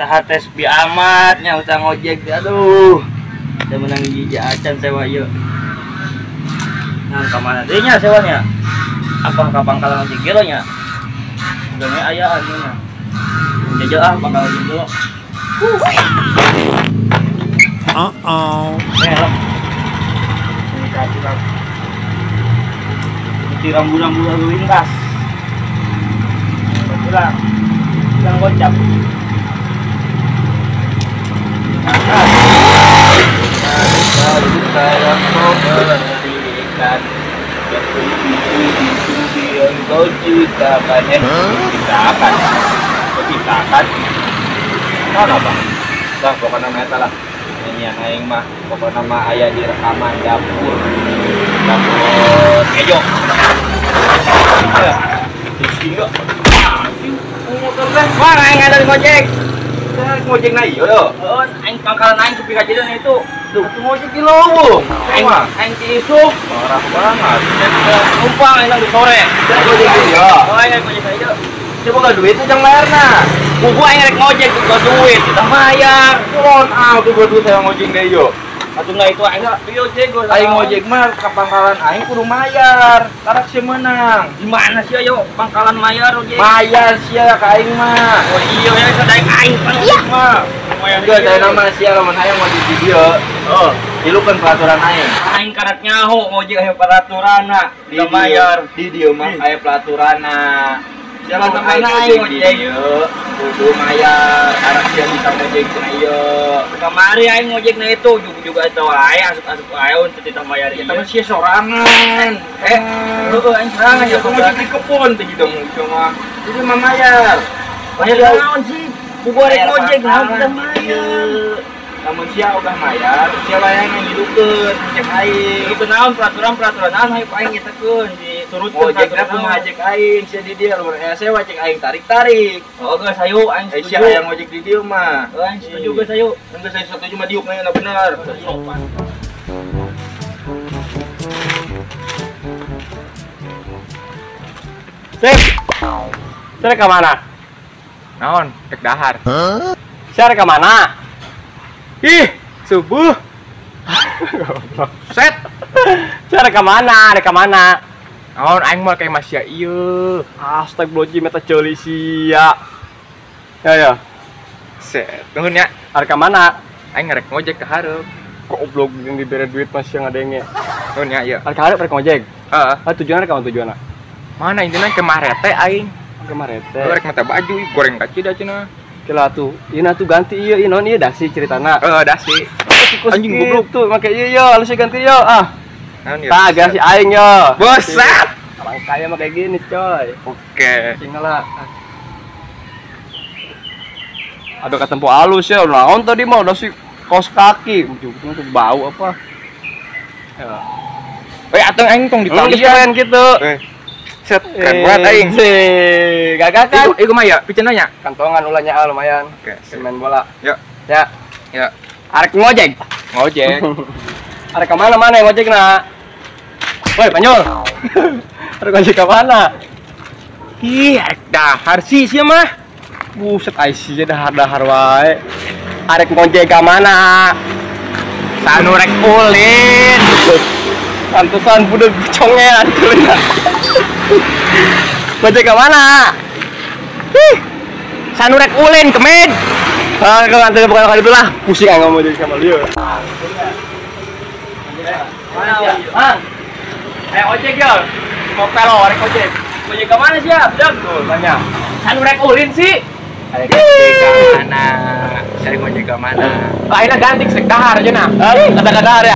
Dahar tes sepi amatnya utang ojek. Aduh. Udah menang gigi acan sewa yuk. Nah, kemana dehnya sewanya? Apa ke pangkalan ojek kilonya? Udahnya ayah gimana? Jajal ah pangkalan ojek dulu. Belok. Ini kaki bang. Di rambu-rambu lalu lintas. Pulang. Pulang gocap. Saya mau berikan yang kau ciptakan ciptakan mana bang? Bang pokoknya meta lah ini yang aing mah pokoknya mah ayah di rekaman dapur kejo tinggal wah aing ada ngojek ngojek na iyo do aing pangkalan aing sepi kajian itu tuh ngojek di lowong aing isuk parah banget numpang aing di sore ngojek iya aing ngojek aja coba gak duit itu jangan bayar nah buku aing rek ngojek gak duit kita bayar turun tuh gua duit saya ngojek deh yo atau enggak itu aing iya jego aing ngojek mah ke pangkalan aing kudu mayar tarak sih menang gimana sih ayo pangkalan mayar ojek mayar sih ya ka aing mah oh iya ya sadaya aing ngojek mah enggak saya nama sih lamun hayang ngojek di dieu oh dilukeun peraturan aing karak nyaho ngojek aya peraturanna di mayar di dieu mah aya peraturanna siapa teman aing ngojek ieu kudu mayar karak sia bisa ngojek na ieu kamari aing ngojek na itu juga itu wae asup wae untuk ditambah bayar kita mah sia sorangan heueuh aing sorangan ya ngojek di kebun teh gitu mah jadi mah mayar naon sih buku rek ngojek naon kita mayar namun sia udah mayar sia layang ngidupkeun ngojek aing itu naon peraturan naon hayang aing ngitekeun diturutkeun ngojek kumaha ajek aing sia di dieu lamun aya sewa cek aing tarik oh geus hayu aing setuju sia hayang ngojek di dieu mah aing setuju geus hayu geus saya setuju mah diuk na bener sopan Sip. Saya ke mana? Naon? Dek dahar. Saya ke mana? Ih, subuh. Set. Saya ke mana? Dek ke mana? Naon aing mah kayak masih ieu. Astagfirullahaladzim eta ceuli sia. Ya. Set. Nuhun nya. Arek ka mana? Aing ngarek ngojek ke hareup. Goblok yang dibere duit masih ngadenge. Nuhun nya ieu. Arek hareup rek ngojek. Heeh. Tujuanna ka tujuanna? Mana intinya kemarete aing. Kemarete. Rek mata baju goreng kaci da cenah. Kila tuh. Ieu tuh ganti ieu non ieu dasi ceritana. Dasi. Anjing goblok tuh make ieu halus ganti ieu ah. Naon ieu? Tah si aing yo. Boset. Orang kaya mah kayak gini coy. Oke. Tinggal ada ketempo halus ya. Naon tadi mah udah si kaos kaki. Ujung-ujung tuh bau apa? Ya. Atuh aing tong ditalian gitu. Set, keren banget aing. Gagak kan? Iku mah ya, picenna nya. Kantongan ulahnya lumayan. Oke, main bola. Yuk. Ya. Arek ngojek. Arek ke mana ngojekna? Woi, Panjol. Arek ngojek ke mana? Ih, arek dahar sih mah. Buset ai sih dahar wae. Arek ngojek ke mana? Sanu rek ulin. Pantesan budeg congean kulina. Ngojek ke mana? Sanu rek ulin kemed. Kalau nanti bukan kali itu lah, pusing ngomong jadi sama dia. Mang, ojek ya, ngopel rek ojek. Ojek ke mana sih ya? Bedam tuh, tanya. Sanu rek ulin sih. Arek ojek ke mana? Cari ngojek ke mana? Akhirnya ganti sek dahar aja nah. Kata dahar ya.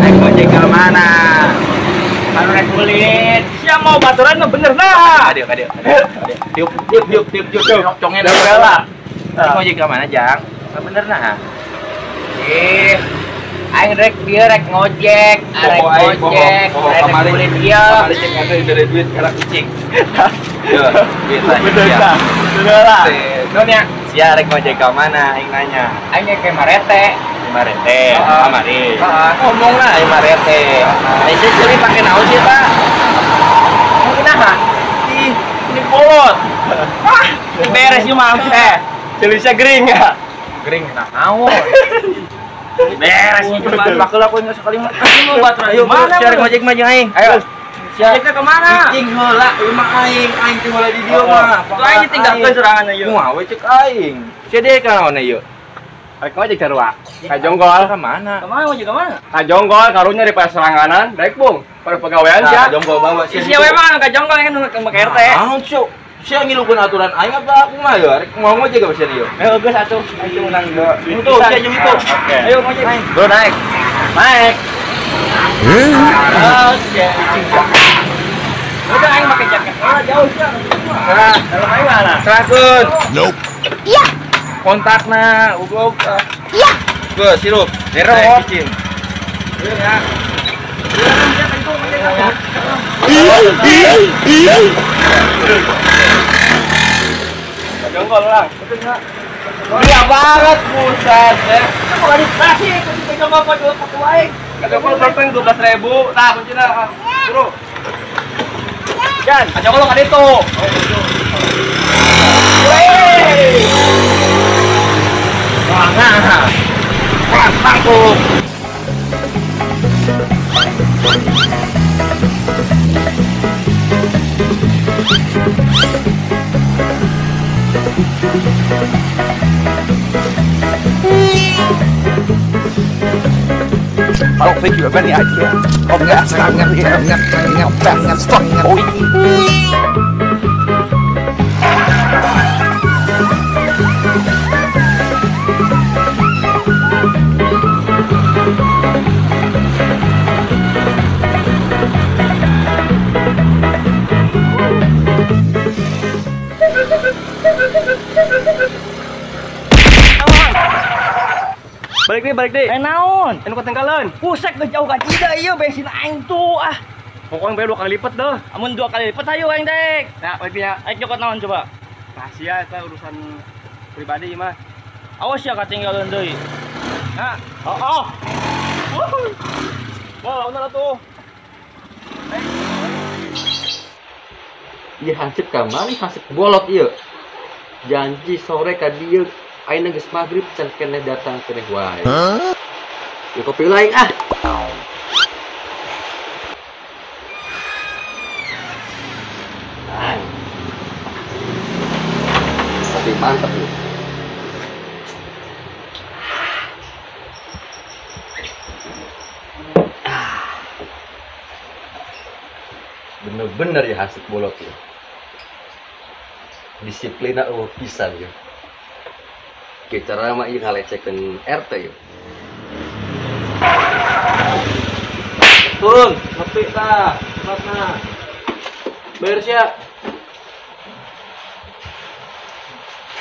Rek ojek ke mana? Sanu rek ulin. Siapa mau baturan mah bener nah. Aduh. Tiup. Congnya dah lah. Ngojek ke mana, Jang? Bener nah. Aing rek ngojek, arek ngojek, kemarin dia. Kemarin cek ada dari duit karak cicing. Yo, bener lah. Nonya, sia rek ngojek ke mana aing nanya. Aing ke Marete. Kamari. Ngomong lah aing Marete. Aing jadi pakai naon sih, Pak? Mungkin aha? Ini polot. Beres cuma Tulisnya gering ya. Gering nah naon. Beres ieu bakal aku enggak sekali mah. Mau batur ayo mana cari ngojek mah jeung aing. Ayo. Ngojekna ke mana? Cing heula ieu mah aing teh heula di dieu mah. Tuh aing ditinggalkeun sorangan ieu. Moal we cek aing. Cede ka naon ieu? Rek ngojek sarua. Ka Jonggol Ka mana? Ka mana ngojek ka mana? Ka Jonggol karunya di Paseranganan, daek bung. Pada pegawaian sia. Ka Jonggol bawa sia. Sia we mah ka Jonggol kan make RT. Naon cuk? Sia ngilukeun aturan aing apa aku mah ya rek mau ngojek ka sia ieu. Ayo geus atuh, aing menang deu. Itu sia jeung itu. Ayo ngojek. Bro naik. Naik. Oke. Udah aing make jaket. Jauh sia. Nah, Kalau aing mana? Serahkeun. Nope. Iya. Kontakna ugo. Iya. Geus sirup. Sirup. Cicing. Ya. Jonggol lang. Iya banget buset ya. Kok enggak dikasih? Kunci coba apa dulu satu aing. Jonggol berpeng 12.000. Nah, kuncina. Bro. Jan, jonggol enggak ada itu. Wah, nah. Wah, tangkup. I don't think you have any idea of that. Balik deh. Naon? Anu ketinggalan. Pusek jauh kan ida ieu bensin aing tuh ah. Pokoknya bayar 2 kali lipat deh. Amun 2 kali lipat ayo aing dek. Nah, baiknya aing nyokot naon coba. Rahasia eta urusan pribadi mah. Awas ya ketinggalan deui. Nah, oh. Wah, bener tuh. Ieu hansip ka mari hansip bolot ieu. Janji sore ka dieu ayeuna geus magrib can keneh datang keneh wae. Ya kopi lain ah. Kopi mantap nih. Bener-bener ya hansip bolot ya. Disiplinna eueuh pisan ya. Cara mah ieu ngalecehkeun RT ya. Turun, nepi tah. Cepatna. Bayar sia.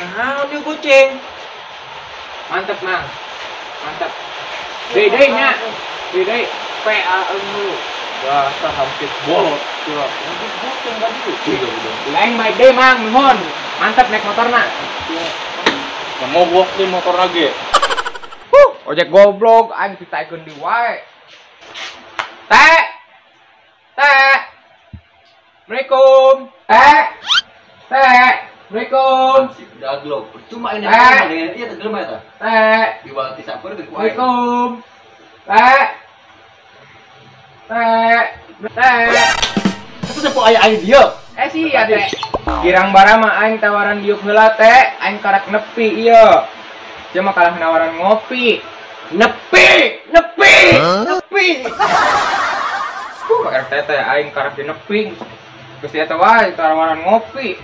Nah, dia kucing. Mantap, Mang. Mantap. Dede nya. Dede PA lu. Wah, tah hampir bolot. Coba. Hampir kucing tadi. Lain baik deh, Mang, mohon. Mantap naik motorna. Mogok di motor lagi. Ojek goblok, aing ditaikeun di wae. Teh. Assalamualaikum. Assalamualaikum. Si daglog. Percuma ini dengan ieu teh gelem eta. Teh. Diwati saper geus wae. Assalamualaikum. Teh. Itu sepo aya aing dieu. Sih ade. Girang bara mah aing tawaran diuk heula teh, aing karek nepi ieu. Cuma kalah nawaran ngopi. Nepi. RT teh aing karek dinepi. Geus eta wae tawaran ngopi.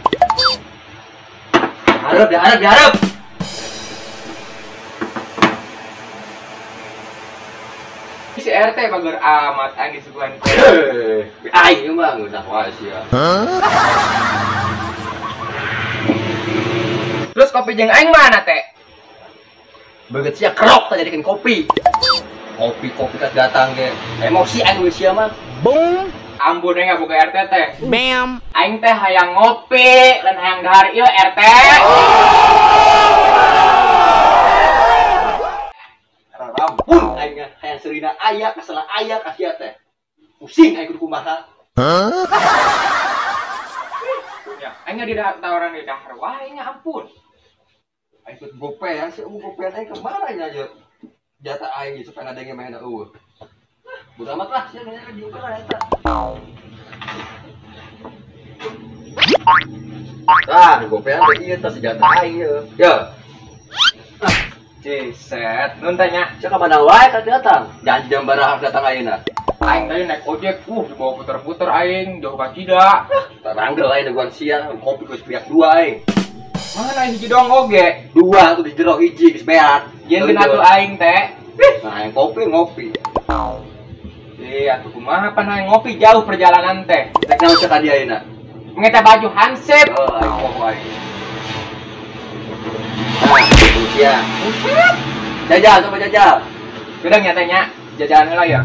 Hareup. Si RT bager amat aing disuguhan. Aing mah geus wae sia. Terus kopi jeung aing mana teh? Beget sia kerok teh jadikeun kopi. Kopi kas datang ge. Emosi aing geus sia mah. Bung. Ampun we ngaboga RT teh. Bam. Aing teh hayang ngopi, lan hayang dahar ieu RT. Rampun aing hayang serina aya kasalah aya ka sia teh. Pusing aing kudu kumaha. Ya, aing di tawaran di dahar wae nya ampun. Ikut gopean sih, gopean aing kemana aja. Jatah aing supaya ada yang main eueuh. Bodo amat lah, sia nya di ukeuran eta. Tah, gopean teh ieu teh senjata aing ieu. Ya. Ciset, nun tanya. Cek ka mana wae ka datang. Janji jam baraha datang ayeuna. Aing tadi naik ojek, dibawa puter-puter aing, jauh ka Cida. Taranggel aing daguan sia, kopi geus piak dua aing. Mana hiji doang oge? Dua tuh di jero hiji geus beat. Yen geuna atuh aing teh. Nah, aing kopi ngopi. Iya, atuh kumaha pan aing ngopi jauh perjalanan teh. Rek naon cek ka dia ayeuna? Ngeta baju hansip. Oh, aing kopo aing. Nah, itu sia. Jajal, coba jajal. Gedang nyatanya, jajalan heula ya.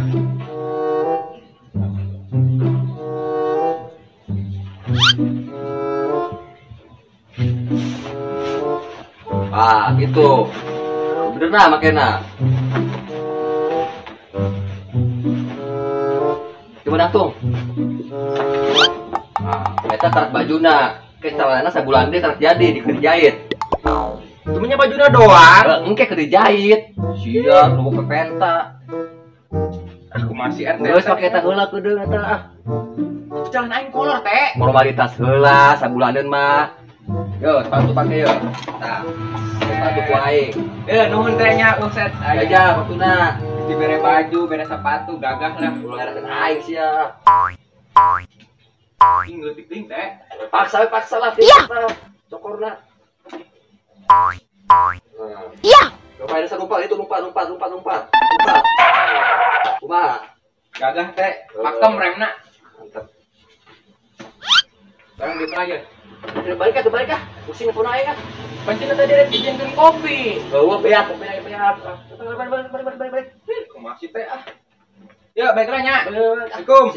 Ah, gitu. Bener nah makena. Coba datung. Nah, eta tarik bajuna. Ke carana sabulan deui tarik jadi dikerjain. Temennya bajunya doang. Engke keur dijahit. Sia nu pepenta. Aku masih RT. Geus pake eta heula kudu eta ah. Jalan aing kolor teh. Formalitas heula sabulaneun mah. Yo, sepatu pake yo. Tah. Sepatu ku aing. Nuhun teh nya Ustaz. Aja batuna. Dibere baju, bere sepatu, gagah lah. Ulah ngarekeun aing sia. Ing leutik ting teh. Paksa lah kita. Cokorna. Iya. Coba ada lupa itu lumpat. Gagah teh, pakem remna. Mantap. Sekarang di aja. Balik ah. Pusing pun aing ah. Pancen tadi rek dijengkeun kopi. Bawa beat. Balik. Masih teh ah. Ya, baiklah nya. Assalamualaikum.